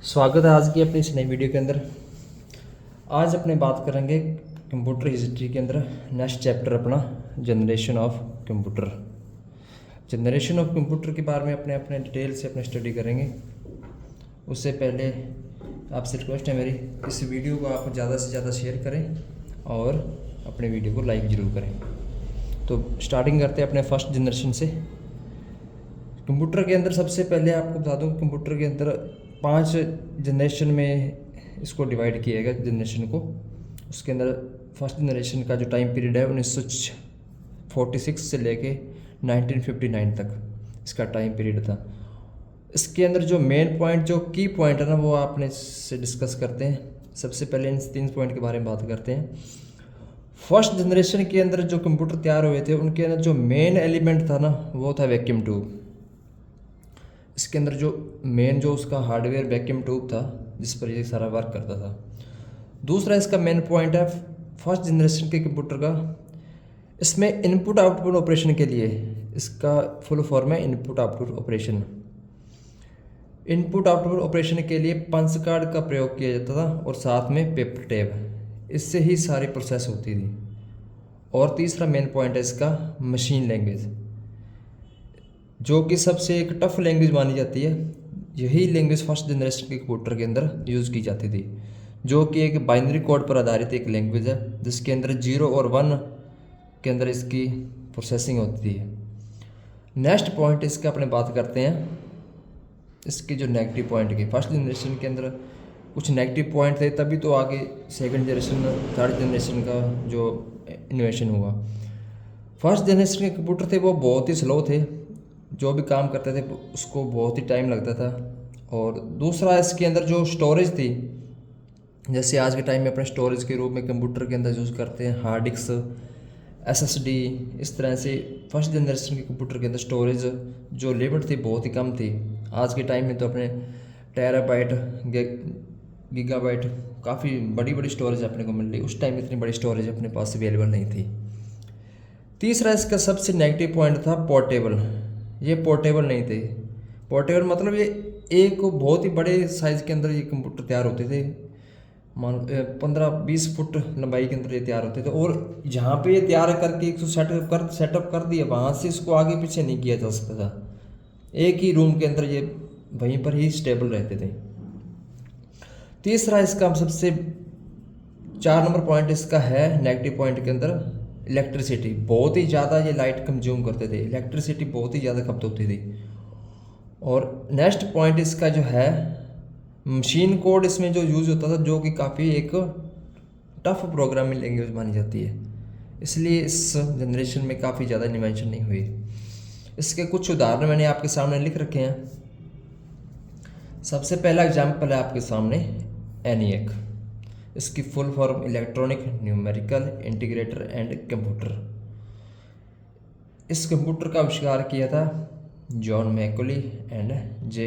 स्वागत है आज की अपनी इस नई वीडियो के अंदर। आज अपने बात करेंगे कंप्यूटर हिस्ट्री के अंदर नेक्स्ट चैप्टर अपना generation of computer. Generation of computer के बारे में अपने अपने डिटेल से अपने स्टडी करेंगे। उससे पहले आपसे रिक्वेस्ट है मेरी, इस वीडियो को आप ज़्यादा से ज़्यादा शेयर करें और अपने वीडियो को लाइक ज़रूर करें। तो स्टार्टिंग करते हैं अपने फर्स्ट जनरेशन से। कंप्यूटर के अंदर सबसे पहले आपको बता दूं, कंप्यूटर के अंदर 5 जनरेशन में इसको डिवाइड किया गया जनरेशन को। उसके अंदर फर्स्ट जनरेशन का जो टाइम पीरियड है 1946 से लेके 1959 तक इसका टाइम पीरियड था। इसके अंदर जो मेन पॉइंट, जो की पॉइंट है ना, वो आपने से डिस्कस करते हैं। सबसे पहले इन 3 पॉइंट के बारे में बात करते हैं। फर्स्ट जनरेशन के अंदर जो कंप्यूटर तैयार हुए थे उनके अंदर जो मेन एलिमेंट था ना, वो था वैक्यूम ट्यूब। इसके अंदर जो मेन जो उसका हार्डवेयर वैक्यूम ट्यूब था जिस पर ये सारा वर्क करता था। दूसरा इसका मेन पॉइंट है फर्स्ट जनरेशन के कंप्यूटर का, इसमें इनपुट आउटपुट ऑपरेशन के लिए, इसका फुल फॉर्म है input output operation. Input output operation के लिए पंच कार्ड का प्रयोग किया जाता था और साथ में पेपर टेप, इससे ही सारी प्रोसेस होती थी। और तीसरा मेन पॉइंट है इसका मशीन लैंग्वेज, जो कि सबसे एक टफ लैंग्वेज मानी जाती है। यही लैंग्वेज फर्स्ट जनरेशन के कंप्यूटर के अंदर यूज़ की जाती थी, जो कि एक बाइनरी कोड पर आधारित एक लैंग्वेज है जिसके अंदर 0 और 1 के अंदर इसकी प्रोसेसिंग होती है। नेक्स्ट पॉइंट इसका अपने बात करते हैं इसके जो नेगेटिव पॉइंट के। फर्स्ट जनरेशन के अंदर कुछ नेगेटिव पॉइंट थे, तभी तो आगे सेकंड जनरेशन थर्ड जनरेशन का जो इन्वेशन हुआ। फर्स्ट जनरेशन के कंप्यूटर थे वो बहुत ही स्लो थे, जो भी काम करते थे उसको बहुत ही टाइम लगता था। और दूसरा इसके अंदर जो स्टोरेज थी, जैसे आज के टाइम में अपने स्टोरेज के रूप में कंप्यूटर के अंदर यूज़ करते हैं हार्ड डिस्क, SSD, इस तरह से फर्स्ट जनरेशन के कंप्यूटर के अंदर स्टोरेज जो लिमिट थी बहुत ही कम थी। आज के टाइम में तो अपने टेराबाइट, गीगाबाइट, काफ़ी बड़ी बड़ी स्टोरेज अपने को मिल रही। उस टाइम इतनी बड़ी स्टोरेज अपने पास अवेलेबल नहीं थी। तीसरा इसका सबसे नेगेटिव पॉइंट था पोर्टेबल। ये पोर्टेबल नहीं थे। पोर्टेबल मतलब ये एक बहुत ही बड़े साइज़ के अंदर ये कंप्यूटर तैयार होते थे। मान 15-20 फुट लंबाई के अंदर ये तैयार होते थे, और जहाँ पे ये तैयार करके एक सेटअप कर दिया, वहाँ से इसको आगे पीछे नहीं किया जा सकता था। एक ही रूम के अंदर ये वहीं पर ही स्टेबल रहते थे। तीसरा इसका सबसे 4 नंबर पॉइंट इसका है नेगेटिव पॉइंट के अंदर इलेक्ट्रिसिटी। बहुत ही ज़्यादा ये लाइट कंज्यूम करते थे, इलेक्ट्रिसिटी बहुत ही ज़्यादा खपत होती थी। और नेक्स्ट पॉइंट इसका जो है मशीन कोड इसमें जो यूज़ होता था, जो कि काफ़ी एक टफ प्रोग्रामिंग लैंग्वेज मानी जाती है, इसलिए इस जनरेशन में काफ़ी ज़्यादा इन्वेंशन नहीं हुई। इसके कुछ उदाहरण मैंने आपके सामने लिख रखे हैं। सबसे पहला एग्जाम्पल है आपके सामने ENIAC। इसकी full form electronic numerical integrator and computer. इस कंप्यूटर का आविष्कार किया था John Mauchly and J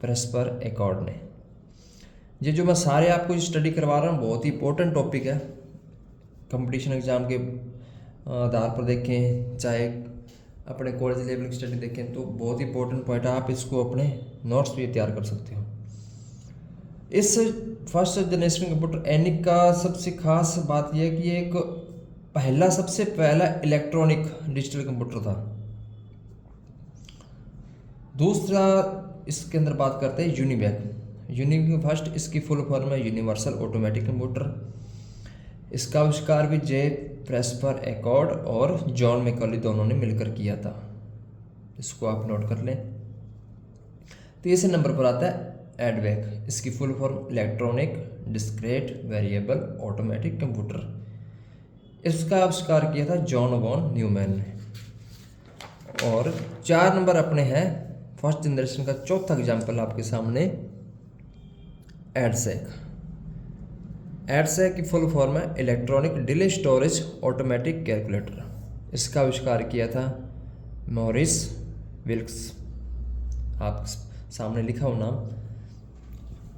Presper Eckert ने। ये जो मैं सारे आपको स्टडी करवा रहा हूँ बहुत ही इंपॉर्टेंट टॉपिक है। कंपटीशन एग्जाम के आधार पर देखें, चाहे अपने कॉलेज लेवल की स्टडी देखें, तो बहुत ही इंपॉर्टेंट पॉइंट है। आप इसको अपने नोट्स भी तैयार कर सकते हो। इस फर्स्ट जनरेशन कंप्यूटर ENIAC का सबसे खास बात यह है कि ये एक सबसे पहला इलेक्ट्रॉनिक डिजिटल कंप्यूटर था। दूसरा इसके अंदर बात करते हैं यूनिवैक फर्स्ट, इसकी फुल फॉर्म है यूनिवर्सल ऑटोमेटिक कंप्यूटर। इसका आविष्कार भी जे प्रेस्पर एकॉर्ड और जॉन मैकॉली दोनों ने मिलकर किया था। इसको आप नोट कर लें। तीसरे नंबर पर आता है एडवेक। इसकी full form electronic discrete variable automatic computer. इसका आविष्कार किया था जॉन वॉन न्यूमैन ने। और 4 नंबर अपने हैं फर्स्ट जनरेशन का चौथा एग्जाम्पल आपके सामने एडसेक। एडसेक की फुल फॉर्म है electronic delay storage automatic calculator. इसका आविष्कार किया था मॉरिस विल्क्स। आप सामने लिखा हो नाम।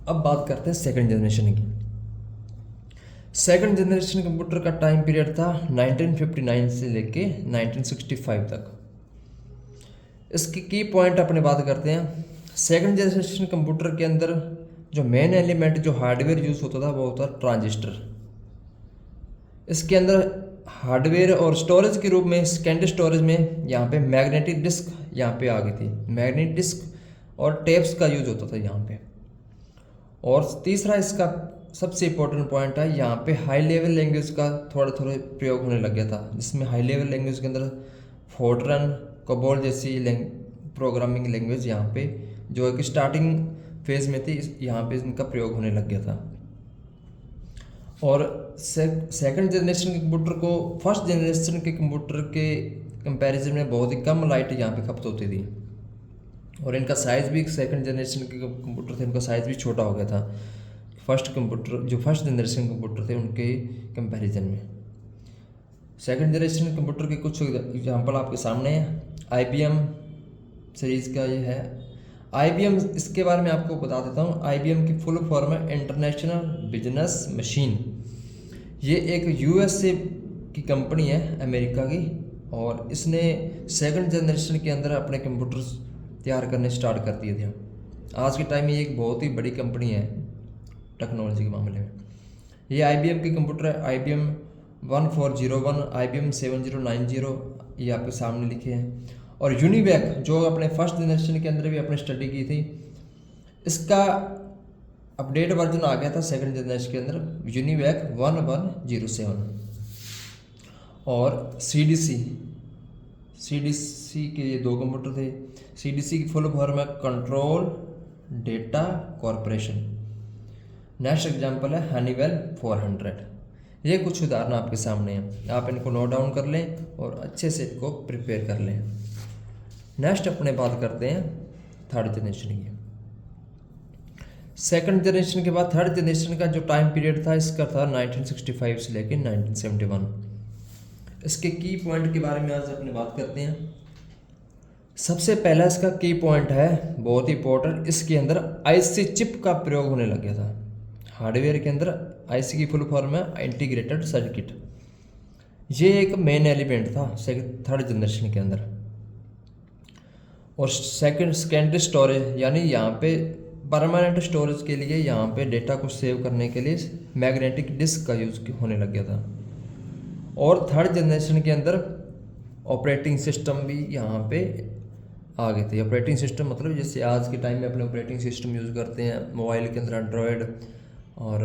अब बात करते हैं सेकंड जनरेशन की। सेकंड जनरेशन कंप्यूटर का टाइम पीरियड था 1959 से लेके 1965 तक। इसकी की पॉइंट अपने बात करते हैं। सेकंड जनरेशन कंप्यूटर के अंदर जो मेन एलिमेंट जो हार्डवेयर यूज़ होता था वो होता था ट्रांजिस्टर। इसके अंदर हार्डवेयर और स्टोरेज के रूप में सेकेंडरी स्टोरेज में यहाँ पे मैग्नेटिक डिस्क यहाँ पे आ गई थी। मैग्नेटिक डिस्क और टेप्स का यूज होता था यहाँ पे। और तीसरा इसका सबसे इम्पोर्टेंट पॉइंट है, यहाँ पे हाई लेवल लैंग्वेज का थोड़ा थोड़ा प्रयोग होने लग गया था, जिसमें हाई लेवल लैंग्वेज के अंदर फोर्ट्रन, कोबोल जैसी प्रोग्रामिंग लैंग्वेज यहाँ पे जो एक स्टार्टिंग फेज में थी, यहाँ पे इनका प्रयोग होने लग गया था। और सेकंड जनरेशन के कंप्यूटर को फर्स्ट जनरेशन के कंप्यूटर के कंपैरिजन में बहुत ही कम लाइट यहाँ पे खपत होती थी, और इनका साइज़ भी सेकंड जनरेशन के कंप्यूटर थे उनका साइज़ भी छोटा हो गया था फर्स्ट जनरेशन कंप्यूटर थे उनके कंपैरिजन में। सेकंड जनरेशन कंप्यूटर के कुछ एग्जांपल आपके सामने है। IBM सीरीज़ का ये है IBM। इसके बारे में आपको बता देता हूँ। IBM की फुल फॉर्म है इंटरनेशनल बिजनेस मशीन। ये एक USA की कंपनी है, अमेरिका की, और इसने सेकंड जनरेशन के अंदर अपने कंप्यूटर्स तैयार करने स्टार्ट कर दिए थे। आज के टाइम में ये एक बहुत ही बड़ी कंपनी है टेक्नोलॉजी के मामले में। ये IBM के कंप्यूटर है, IBM 1401, IBM 7090, ये आपके सामने लिखे हैं। और यूनिवैक जो अपने फर्स्ट जनरेशन के अंदर भी अपने स्टडी की थी, इसका अपडेट वर्जन आ गया था सेकंड जनरेशन के अंदर, यूनिवैक 1107। और CDC के ये दो कंप्यूटर थे। CDC की फुल फॉर्म है control data corporation. Next example है हनीवेल 400। ये कुछ उदाहरण आपके सामने हैं, आप इनको नोट डाउन कर लें और अच्छे से इनको प्रिपेयर कर लें। नेक्स्ट अपने बात करते हैं थर्ड जनरेशन की। सेकंड जनरेशन के बाद थर्ड जनरेशन का जो टाइम पीरियड था इसका था 1965 से लेकर 1971। इसके की पॉइंट के बारे में आज अपने बात करते हैं। सबसे पहला इसका की पॉइंट है बहुत ही इंपॉर्टेंट, इसके अंदर IC चिप का प्रयोग होने लग गया था। हार्डवेयर के अंदर IC की फुल फॉर्म है इंटीग्रेटेड सर्किट। ये एक मेन एलिमेंट था थर्ड जनरेशन के अंदर। और सेकेंडरी स्टोरेज, यानी यहाँ पे परमानेंट स्टोरेज के लिए, यहाँ पे डेटा को सेव करने के लिए मैग्नेटिक डिस्क का यूज़ होने लग गया था। और थर्ड जनरेशन के अंदर ऑपरेटिंग सिस्टम भी यहाँ पे आ गए थे। ऑपरेटिंग सिस्टम मतलब जैसे आज के टाइम में अपने ऑपरेटिंग सिस्टम यूज़ करते हैं मोबाइल के अंदर एंड्रॉयड, और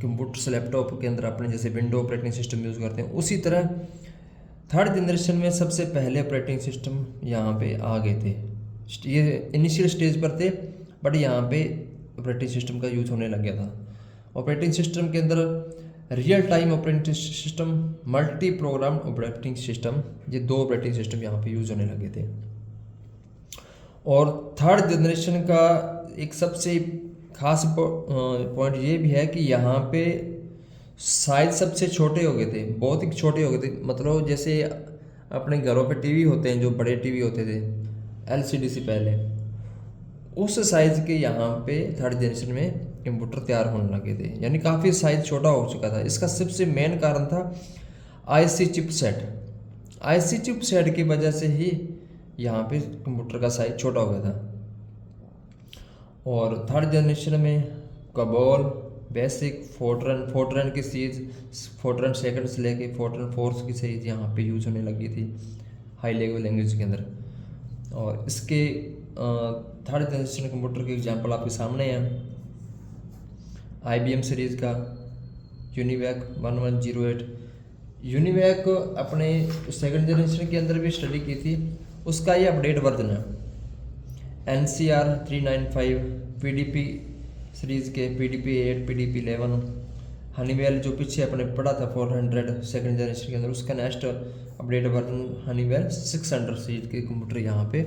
कंप्यूटर्स लैपटॉप के अंदर अपने जैसे विंडो ऑपरेटिंग सिस्टम यूज़ करते हैं, उसी तरह थर्ड जनरेशन में सबसे पहले ऑपरेटिंग सिस्टम यहाँ पे आ गए थे। ये इनिशियल स्टेज पर थे, बट यहाँ पे ऑपरेटिंग सिस्टम का यूज़ होने लग गया था। ऑपरेटिंग सिस्टम के अंदर real time operating system, multi programme operating system, ये दो ऑपरेटिंग सिस्टम यहाँ पे यूज़ होने लगे थे। और थर्ड जनरेशन का एक सबसे खास पॉइंट ये भी है कि यहाँ पे साइज सबसे छोटे हो गए थे, बहुत ही छोटे हो गए थे। मतलब जैसे अपने घरों पे टीवी होते हैं, जो बड़े टीवी होते थे LCD से पहले, उस साइज़ के यहाँ पे थर्ड जनरेशन में कंप्यूटर तैयार होने लगे थे, यानी काफ़ी साइज़ छोटा हो चुका था। इसका सबसे मेन कारण था IC चिपसेट। IC चिपसेट की वजह से ही यहाँ पे कंप्यूटर का साइज छोटा हो गया था। और थर्ड जनरेशन में कबोल, बेसिक, फोर्ट्रन की सीरीज, फोर्ट्रन सेकंड से लेके फोर्ट्रन फोर्थ की सीरीज यहाँ पे यूज होने लगी थी हाई लेवल लैंग्वेज के अंदर। और इसके थर्ड जनरेशन कंप्यूटर के एग्जांपल आपके सामने हैं। IBM सीरीज़ का यूनिवैक 1108। यूनिवैक अपने सेकंड जनरेशन के अंदर भी स्टडी की थी, उसका ये अपडेट वर्जन है। NCR 395, PDP सीरीज़ के PDP 8, PDP 11। हनीवेल जो पीछे अपने पढ़ा था 400 सेकंड जनरेशन के अंदर, उसका next update version Honeywell 600 series के कंप्यूटर यहाँ पे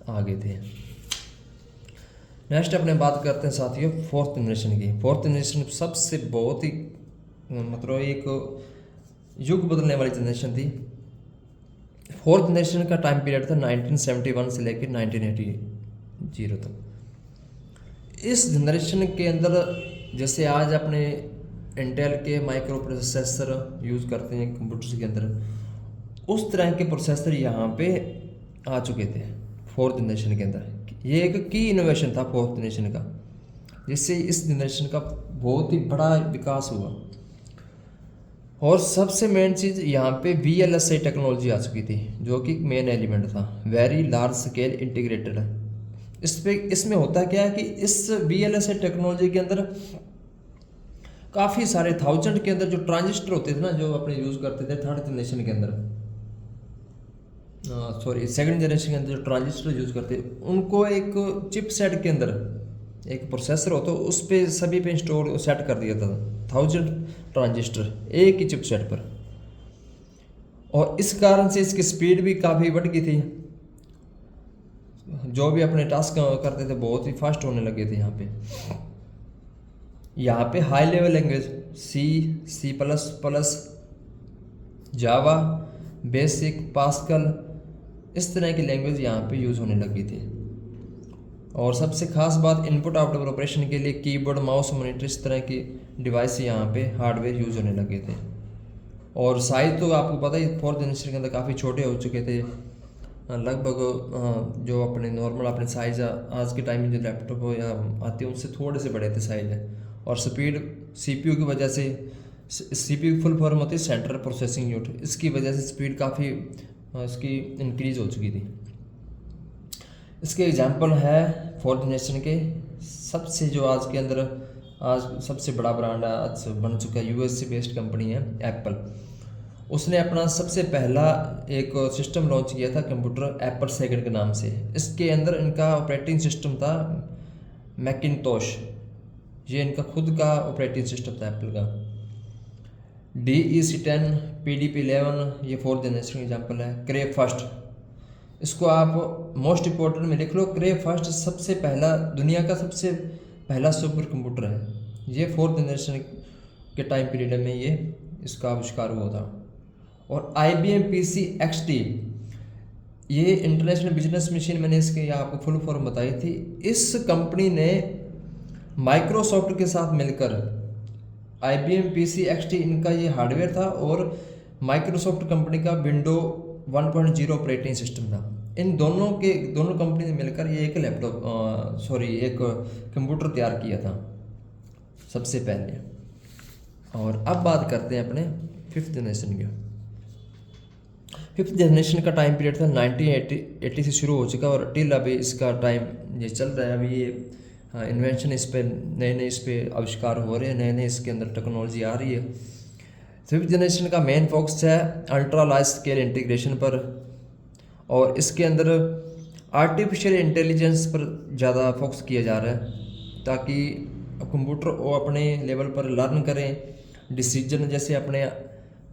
आ गए थे। नेक्स्ट अपने बात करते हैं साथियों फोर्थ जनरेशन की। फोर्थ जनरेशन सबसे बहुत ही मतलब एक युग बदलने वाली जनरेशन थी। फोर्थ जनरेशन का टाइम पीरियड था 1971 से लेकर 1980 तक। इस जनरेशन के अंदर जैसे आज अपने इंटेल के माइक्रो प्रोसेसर यूज़ करते हैं कंप्यूटर्स के अंदर, उस तरह के प्रोसेसर यहाँ पे आ चुके थे फोर्थ जनरेशन के अंदर। ये एक की इनोवेशन था फोर्थ जनरेशन का। जिससे इस जनरेशन का बहुत ही बड़ा विकास हुआ। और सबसे मेन चीज़ यहाँ पे VLSI टेक्नोलॉजी आ चुकी थी, जो कि मेन एलिमेंट था, वेरी लार्ज स्केल इंटीग्रेटेड। इसमें होता क्या है कि इस VLSI टेक्नोलॉजी के अंदर काफ़ी सारे 1000 के अंदर जो ट्रांजिस्टर होते थे ना, जो अपने यूज़ करते थे थर्ड जनरेशन के अंदर, सॉरी सेकंड जनरेशन के अंदर जो ट्रांजिस्टर यूज़ करते, उनको एक चिप सेट के अंदर एक प्रोसेसर होता है, उस पे सभी पे इंस्टॉल सेट कर दिया था 1000 ट्रांजिस्टर एक ही चिप सेट पर। और इस कारण से इसकी स्पीड भी काफ़ी बढ़ गई थी, जो भी अपने टास्क करते थे बहुत ही फास्ट होने लगे थे। यहाँ पे हाई लेवल लैंग्वेज C++, जावा, बेसिक, पास्कल, इस तरह की लैंग्वेज यहाँ पे यूज़ होने लगी थी। और सबसे खास बात, इनपुट आउटपुट ऑपरेशन के लिए कीबोर्ड, माउस, मॉनिटर, इस तरह की डिवाइस यहाँ पे हार्डवेयर यूज़ होने लगे थे। और साइज़ तो आपको पता ही, फोर्थ जनरेशन के अंदर काफ़ी छोटे हो चुके थे, लगभग जो अपने नॉर्मल अपने साइज़ आज के टाइम में जो लैपटॉप या आते हैं उनसे थोड़े से बड़े थे साइज़। और स्पीड CPU की वजह से, CPU फुल फॉर्म होती है सेंट्रल प्रोसेसिंग यूनिट, इसकी वजह से स्पीड काफ़ी इसकी इंक्रीज हो चुकी थी। इसके एग्जांपल है फोर्थ जनरेशन के सबसे, जो आज के अंदर आज सबसे बड़ा ब्रांड आज बन चुका है, USA बेस्ड कंपनी है एप्पल। उसने अपना सबसे पहला एक सिस्टम लॉन्च किया था कंप्यूटर, एप्पल सेकंड के नाम से। इसके अंदर इनका ऑपरेटिंग सिस्टम था मैकिनतोश, ये इनका खुद का ऑपरेटिंग सिस्टम था एप्पल का। DEC10, PDP-11 ये फोर्थ जनरेशन एग्जाम्पल है। क्रे फर्स्ट, इसको आप मोस्ट इम्पोर्टेंट में लिख लो, क्रे फर्स्ट सबसे पहला, दुनिया का सबसे पहला सुपर कंप्यूटर है। ये फोर्थ जनरेशन के टाइम पीरियड में ये इसका आविष्कार हुआ था। और IBM PC XT, ये इंटरनेशनल बिजनेस मशीन, मैंने इसके आपको फुल फॉर्म बताई थी। इस कंपनी ने माइक्रोसॉफ्ट के साथ मिलकर, IBM PC XT इनका ये हार्डवेयर था और माइक्रोसॉफ्ट कंपनी का विंडो 1.0 ऑपरेटिंग सिस्टम था। इन दोनों कंपनी ने मिलकर ये एक एक कंप्यूटर तैयार किया था सबसे पहले। और अब बात करते हैं अपने फिफ्थ जनरेशन की। फिफ्थ जनरेशन का टाइम पीरियड था 1980 से शुरू हो चुका और टिल अभी इसका टाइम ये चल रहा है। अभी ये इन्वेंशन, इस पर नए इस पर आविष्कार हो रहे हैं, नए इसके अंदर टेक्नोलॉजी आ रही है। फिफ्थ जनरेशन का मेन फोकस है अल्ट्रा लार्ज स्केल इंटीग्रेशन पर, और इसके अंदर आर्टिफिशियल इंटेलिजेंस पर ज़्यादा फोकस किया जा रहा है, ताकि कंप्यूटर वो अपने लेवल पर लर्न करें, डिसीजन जैसे अपने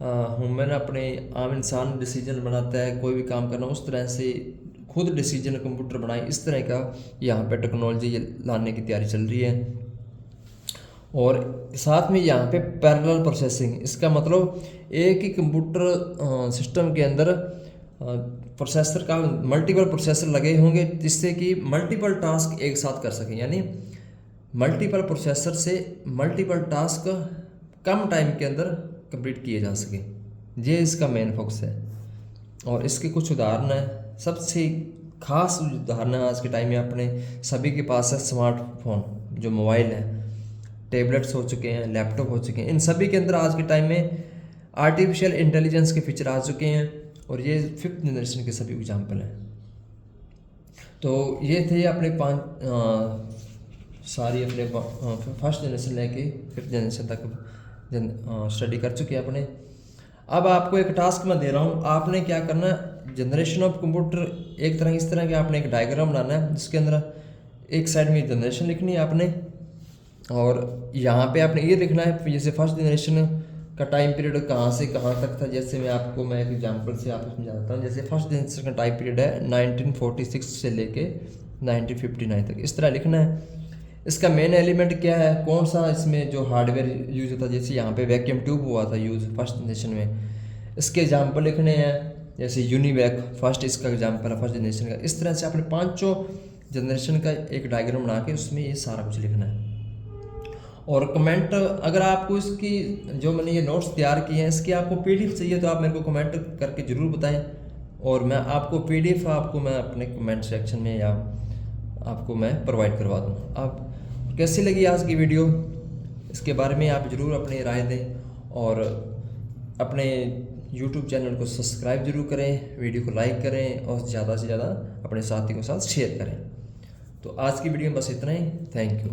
ह्यूमन अपने आम इंसान डिसीजन बनाता है कोई भी काम करना, उस तरह से खुद डिसीजन कंप्यूटर बनाए, इस तरह का यहाँ पे टेक्नोलॉजी लाने की तैयारी चल रही है। और साथ में यहाँ पे पैरेलल प्रोसेसिंग, इसका मतलब एक ही कंप्यूटर सिस्टम के अंदर प्रोसेसर का मल्टीपल प्रोसेसर लगे होंगे, जिससे कि मल्टीपल टास्क एक साथ कर सकें, यानी मल्टीपल प्रोसेसर से मल्टीपल टास्क कम टाइम के अंदर कंप्लीट किए जा सके। ये इसका मेन फोकस है। और इसके कुछ उदाहरण हैं, सबसे खास उदाहरण है आज के टाइम में अपने सभी के पास है स्मार्टफोन, जो मोबाइल है, टैबलेट्स हो चुके हैं, लैपटॉप हो चुके हैं, इन सभी के अंदर आज के टाइम में आर्टिफिशियल इंटेलिजेंस के फीचर आ चुके हैं। और ये फिफ्थ जनरेशन के सभी एग्जाम्पल हैं। तो ये थे अपने सारी अपने फर्स्ट जनरेशन लेके फिफ्थ जनरेशन तक स्टडी कर चुके हैं अपने। अब आपको एक टास्क मैं दे रहा हूँ, आपने क्या करना है, जनरेशन ऑफ कंप्यूटर एक तरह इस तरह के आपने एक डायग्राम बनाना है, जिसके अंदर एक साइड में जनरेशन लिखनी है आपने, और यहाँ पे आपने ये लिखना है जैसे फर्स्ट जनरेशन का टाइम पीरियड कहाँ से कहाँ तक था। जैसे मैं एक एग्जांपल से आपको समझाता हूँ। जैसे फर्स्ट जनरेशन का टाइम पीरियड है 1946 से लेके 1959 तक, इस तरह लिखना है। इसका मेन एलिमेंट क्या है, कौन सा इसमें जो हार्डवेयर यूज होता है, जैसे यहाँ पे वैक्यूम ट्यूब हुआ था यूज फर्स्ट जनरेशन में, इसके एग्जाम्पल लिखने हैं। जैसे यूनिवैक फर्स्ट, इसका एग्जाम्पल है फर्स्ट जनरेशन का। इस तरह से अपने पाँचों जनरेशन का एक डायग्राम बना के उसमें ये सारा कुछ लिखना है। और कमेंट, अगर आपको इसकी जो मैंने ये नोट्स तैयार किए हैं इसकी आपको PDF चाहिए तो आप मेरे को कमेंट करके ज़रूर बताएं, और मैं आपको PDF मैं अपने कमेंट सेक्शन में या आपको मैं प्रोवाइड करवा दूँ। आप कैसी लगी आज की वीडियो, इसके बारे में आप ज़रूर अपनी राय दें और अपने YouTube चैनल को सब्सक्राइब जरूर करें, वीडियो को लाइक करें और ज़्यादा से ज़्यादा अपने साथियों के साथ शेयर करें। तो आज की वीडियो में बस इतना ही। Thank you.